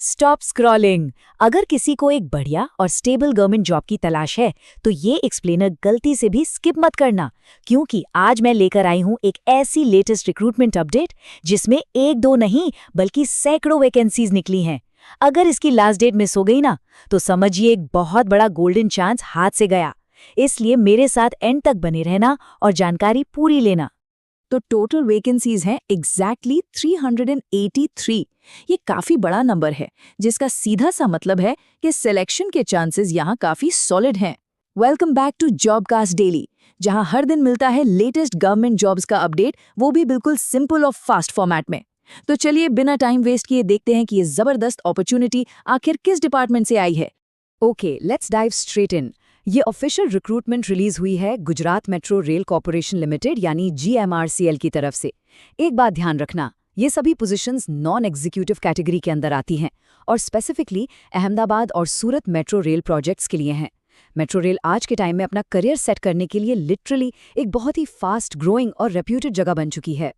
Stop scrolling. अगर किसी को एक बढ़िया और स्टेबल गवर्नमेंट जॉब की तलाश है तो ये एक्सप्लेनर गलती से भी स्किप मत करना, क्योंकि आज मैं लेकर आई हूं एक ऐसी लेटेस्ट रिक्रूटमेंट अपडेट जिसमें एक दो नहीं बल्कि सैकड़ों वैकेंसीज निकली हैं। अगर इसकी लास्ट डेट मिस हो गई ना तो समझिए एक बहुत बड़ा गोल्डन चांस हाथ से गया। इसलिए मेरे साथ एंड तक बने रहना और जानकारी पूरी लेना। तो टोटल वैकेंसीज हैं एग्जैक्टली 383। ये काफी बड़ा नंबर है, जिसका सीधा सा मतलब है कि सिलेक्शन के चांसेस यहाँ काफी सॉलिड हैं। वेलकम बैक टू जॉबकास्ट डेली, जहाँ हर दिन मिलता है लेटेस्ट गवर्नमेंट जॉब्स का अपडेट, वो भी बिल्कुल सिंपल और फास्ट फॉर्मेट में। तो चलिए बिना टाइम वेस्ट किए देखते हैं कि ये जबरदस्त अपॉर्चुनिटी आखिर किस डिपार्टमेंट से आई है। Okay, let's dive straight in. ये ऑफिशियल रिक्रूटमेंट रिलीज हुई है Gujarat metro rail corporation limited यानी GMRCL की तरफ से। एक बात ध्यान रखना, ये सभी पोजीशंस नॉन एग्जीक्यूटिव कैटेगरी के अंदर आती हैं और स्पेसिफिकली अहमदाबाद और सूरत मेट्रो रेल प्रोजेक्ट्स के लिए हैं। मेट्रो रेल आज के टाइम में अपना करियर सेट करने के लिए लिटरली एक बहुत ही फास्ट ग्रोइंग और रेप्यूटेड जगह बन चुकी है।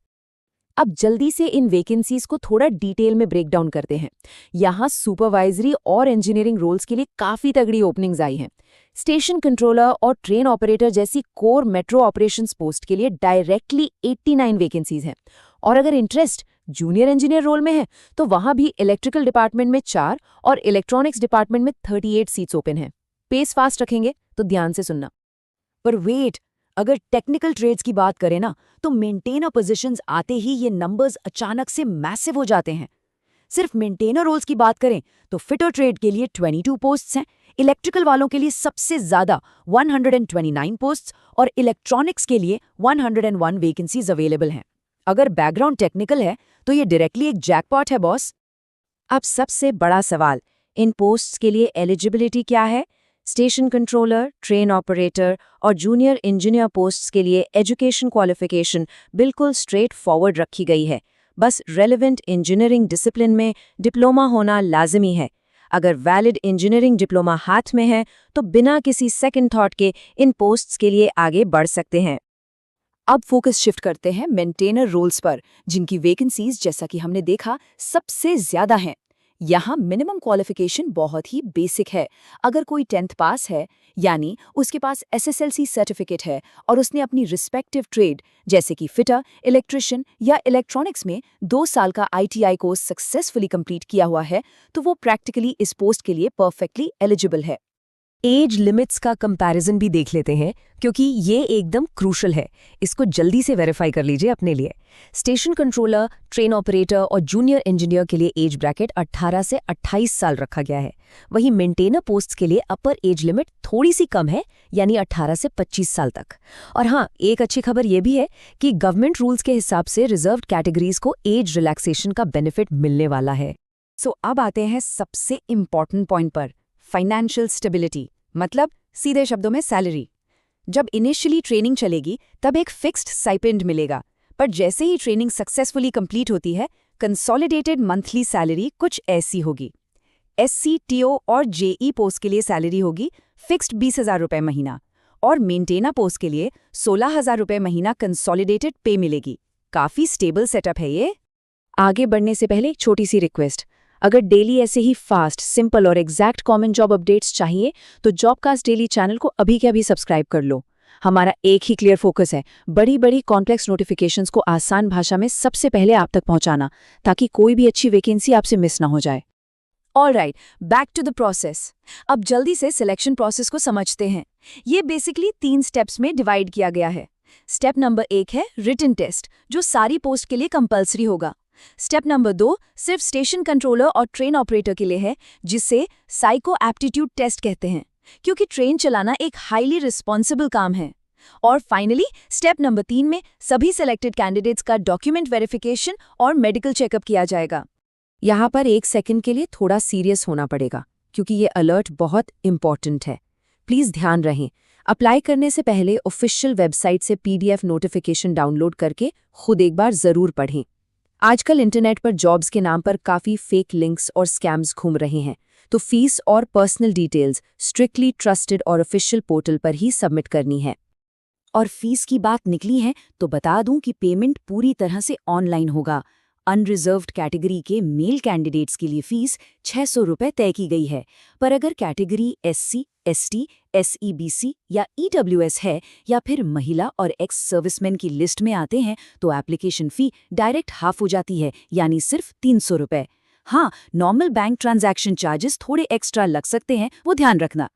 अब जल्दी से इन वैकेंसीज को थोड़ा डिटेल में ब्रेक डाउन करते हैं। यहाँ सुपरवाइजरी और इंजीनियरिंग रोल्स के लिए काफी तगड़ी ओपनिंग्स आई हैं। स्टेशन कंट्रोलर और ट्रेन ऑपरेटर जैसी कोर मेट्रो ऑपरेशंस पोस्ट के लिए डायरेक्टली 89 वैकेंसीज हैं। और अगर इंटरेस्ट जूनियर इंजीनियर रोल में है तो वहां भी इलेक्ट्रिकल डिपार्टमेंट में 4 और इलेक्ट्रॉनिक्स डिपार्टमेंट में 38 सीट्स ओपन हैं। पेस फास्ट रखेंगे तो ध्यान से सुनना। पर वेट, अगर टेक्निकल ट्रेड्स की बात करें ना तो मेंटेनर पोजीशंस आते ही ये नंबर्स अचानक से मैसिव हो जाते हैं। सिर्फ मेंटेनर रोल्स की बात करें तो फिटर ट्रेड के लिए 22 पोस्ट्स हैं, इलेक्ट्रिकल वालों के लिए सबसे ज्यादा 129 पोस्ट्स और इलेक्ट्रॉनिक्स के लिए 101 वैकेंसीज अवेलेबल हैं। अगर बैकग्राउंड टेक्निकल है तो ये डायरेक्टली एक जैकपॉट है बॉस। अब सबसे बड़ा सवाल, इन पोस्ट्स के लिए एलिजिबिलिटी क्या है? स्टेशन कंट्रोलर, ट्रेन ऑपरेटर और जूनियर इंजीनियर पोस्ट्स के लिए एजुकेशन क्वालिफिकेशन बिल्कुल स्ट्रेट फॉरवर्ड रखी गई है। बस रेलेवेंट इंजीनियरिंग डिसिप्लिन में डिप्लोमा होना लाजमी है। अगर वैलिड इंजीनियरिंग डिप्लोमा हाथ में है तो बिना किसी सेकंड थॉट के इन पोस्ट्स के लिए आगे बढ़ सकते हैं। अब फोकस शिफ्ट करते हैं मेंटेनर रोल्स पर, जिनकी वैकेंसीज जैसा कि हमने देखा सबसे ज्यादा हैं। यहाँ मिनिमम क्वालिफिकेशन बहुत ही बेसिक है। अगर कोई 10th पास है यानी उसके पास SSLC सर्टिफिकेट है और उसने अपनी रिस्पेक्टिव ट्रेड जैसे कि फिटर, इलेक्ट्रिशियन या इलेक्ट्रॉनिक्स में 2 साल का ITI कोर्स सक्सेसफुली कंप्लीट किया हुआ है तो वो प्रैक्टिकली इस पोस्ट के लिए परफेक्टली एलिजिबल है। एज लिमिट्स का कंपैरिजन भी देख लेते हैं, क्योंकि ये एकदम क्रूशल है। इसको जल्दी से वेरीफाई कर लीजिए अपने लिए। स्टेशन कंट्रोलर, ट्रेन ऑपरेटर और जूनियर इंजीनियर के लिए एज ब्रैकेट 18 से 28 साल रखा गया है। वहीं मेंटेनर पोस्ट्स के लिए अपर एज लिमिट थोड़ी सी कम है, यानी 18 से 25 साल तक। और हाँ, एक अच्छी खबर यह भी है कि गवर्नमेंट रूल्स के हिसाब से रिजर्व्ड कैटेगरीज को एज रिलैक्सेशन का बेनिफिट मिलने वाला है। सो अब आते हैं सबसे इंपॉर्टेंट पॉइंट पर, फाइनेंशियल स्टेबिलिटी, मतलब सीधे शब्दों में सैलरी। जब इनिशियली ट्रेनिंग चलेगी तब एक फिक्स्ड स्टाइपेंड मिलेगा, पर जैसे ही ट्रेनिंग सक्सेसफुली कंप्लीट होती है कंसोलिडेटेड मंथली सैलरी कुछ ऐसी होगी। SC, TO और JE पोस्ट के लिए सैलरी होगी फिक्स्ड 20,000 रुपये महीना और मेंटेनर पोस्ट के लिए 16,000 रुपये महीना कंसोलिडेटेड पे मिलेगी। काफी स्टेबल सेटअप है ये। आगे बढ़ने से पहले एक छोटी सी रिक्वेस्ट, अगर डेली ऐसे ही फास्ट, सिंपल और एग्जैक्ट कॉमन जॉब अपडेट्स चाहिए तो जॉबकास्ट डेली चैनल को अभी के अभी सब्सक्राइब कर लो। हमारा एक ही क्लियर फोकस है, बड़ी बड़ी कॉम्प्लेक्स नोटिफिकेशंस को आसान भाषा में सबसे पहले आप तक पहुंचाना, ताकि कोई भी अच्छी वैकेंसी आपसे मिस ना हो जाए। Alright, back to the process. अब जल्दी से सिलेक्शन प्रोसेस को समझते हैं। ये बेसिकली 3 स्टेप्स में डिवाइड किया गया है। स्टेप नंबर 1 है रिटन टेस्ट, जो सारी पोस्ट के लिए कंपल्सरी होगा। स्टेप नंबर 2 सिर्फ स्टेशन कंट्रोलर और ट्रेन ऑपरेटर के लिए है, जिसे साइको एप्टीट्यूड टेस्ट कहते हैं, क्योंकि ट्रेन चलाना एक हाईली रिस्पॉन्सिबल काम है। और फाइनली स्टेप नंबर 3 में सभी सिलेक्टेड कैंडिडेट्स का डॉक्यूमेंट वेरिफिकेशन और मेडिकल चेकअप किया जाएगा। यहाँ पर एक सेकंड के लिए थोड़ा सीरियस होना पड़ेगा, क्योंकि ये अलर्ट बहुत इंपॉर्टेंट है। प्लीज ध्यान रहें, अप्लाई करने से पहले ऑफिशियल वेबसाइट से PDF नोटिफिकेशन डाउनलोड करके खुद एक बार जरूर पढ़ें। आजकल इंटरनेट पर जॉब्स के नाम पर काफी फेक लिंक्स और स्कैम्स घूम रहे हैं, तो फीस और पर्सनल डिटेल्स स्ट्रिक्टली ट्रस्टेड और ऑफिशियल पोर्टल पर ही सबमिट करनी है। और फीस की बात निकली है तो बता दूं कि पेमेंट पूरी तरह से ऑनलाइन होगा। अनरिजर्व्ड कैटेगरी के मेल कैंडिडेट्स के लिए फीस 600 रुपये तय की गई है, पर अगर कैटेगरी SC, ST, SEBC या EWS है या फिर महिला और एक्स सर्विसमैन की लिस्ट में आते हैं तो एप्लीकेशन फ़ी डायरेक्ट हाफ हो जाती है, यानी सिर्फ 300 रुपये। हाँ, नॉर्मल बैंक ट्रांजैक्शन चार्जेस थोड़े एक्स्ट्रा लग सकते हैं, वो ध्यान रखना।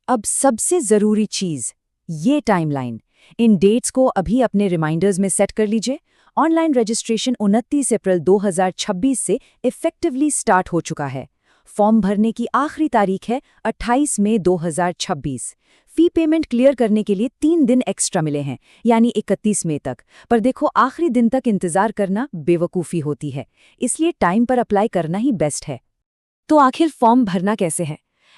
अब सबसे ज़रूरी चीज़, ये टाइमलाइन। इन डेट्स को अभी अपने रिमाइंडर्स में सेट कर लीजिए। ऑनलाइन रजिस्ट्रेशन 29 अप्रैल 2026 से इफेक्टिवली स्टार्ट हो चुका है। फॉर्म भरने की आखिरी तारीख है 28 मई 2026। फी पेमेंट क्लियर करने के लिए 3 दिन एक्स्ट्रा मिले हैं, यानी 31 मई तक। पर देखो, आखिरी दिन तक इंतजार करना बेवकूफ़ी होती है, इसलिए टाइम पर अप्लाई करना ही बेस्ट है। तो आखिर फॉर्म भरना कैसे है?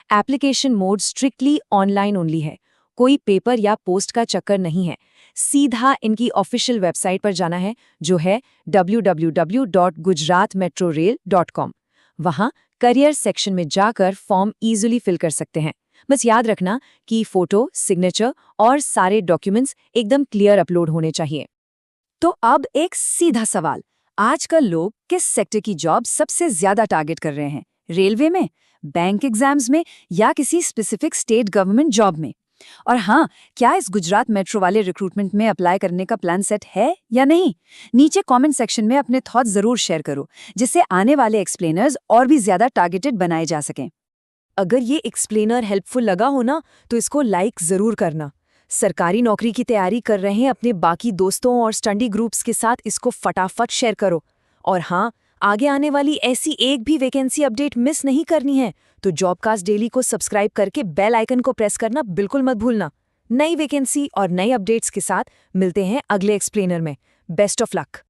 Application mode strictly online only है, कोई पेपर या पोस्ट का चक्कर नहीं है। सीधा इनकी ऑफिशियल वेबसाइट पर जाना है, जो है www.gujaratmetrorail.com। वहाँ करियर सेक्शन में जाकर फॉर्म इजीली फिल कर सकते हैं। बस याद रखना कि फोटो, सिग्नेचर और सारे डॉक्यूमेंट्स एकदम क्लियर अपलोड होने चाहिए। तो अब एक सीधा सवाल, आजकल लोग किस सेक्टर की जॉब सबसे ज्यादा टारगेट कर रहे हैं? रेलवे में, बैंक एग्जाम्स में या किसी स्पेसिफिक स्टेट गवर्नमेंट जॉब में? और हाँ, क्या इस गुजरात मेट्रो वाले रिक्रूटमेंट में अप्लाई करने का प्लान सेट है या नहीं? नीचे कमेंट सेक्शन में अपने थॉट्स जरूर शेयर करो, जिससे आने वाले एक्सप्लेनर्स और भी ज्यादा टारगेटेड बनाए जा सकें। अगर ये एक्सप्लेनर हेल्पफुल लगा हो ना, तो इसको लाइक ज़रूर करना। सरकारी नौकरी की तैयारी कर रहे हैं अपने बाकी दोस्तों और स्टडी ग्रुप्स के साथ इसको फटाफट शेयर करो। और हाँ, आगे आने वाली ऐसी एक भी वैकेंसी अपडेट मिस नहीं करनी है तो जॉबकास्ट डेली को सब्सक्राइब करके बेल आइकन को प्रेस करना बिल्कुल मत भूलना। नई वैकेंसी और नई अपडेट्स के साथ मिलते हैं अगले एक्सप्लेनर में। Best of luck.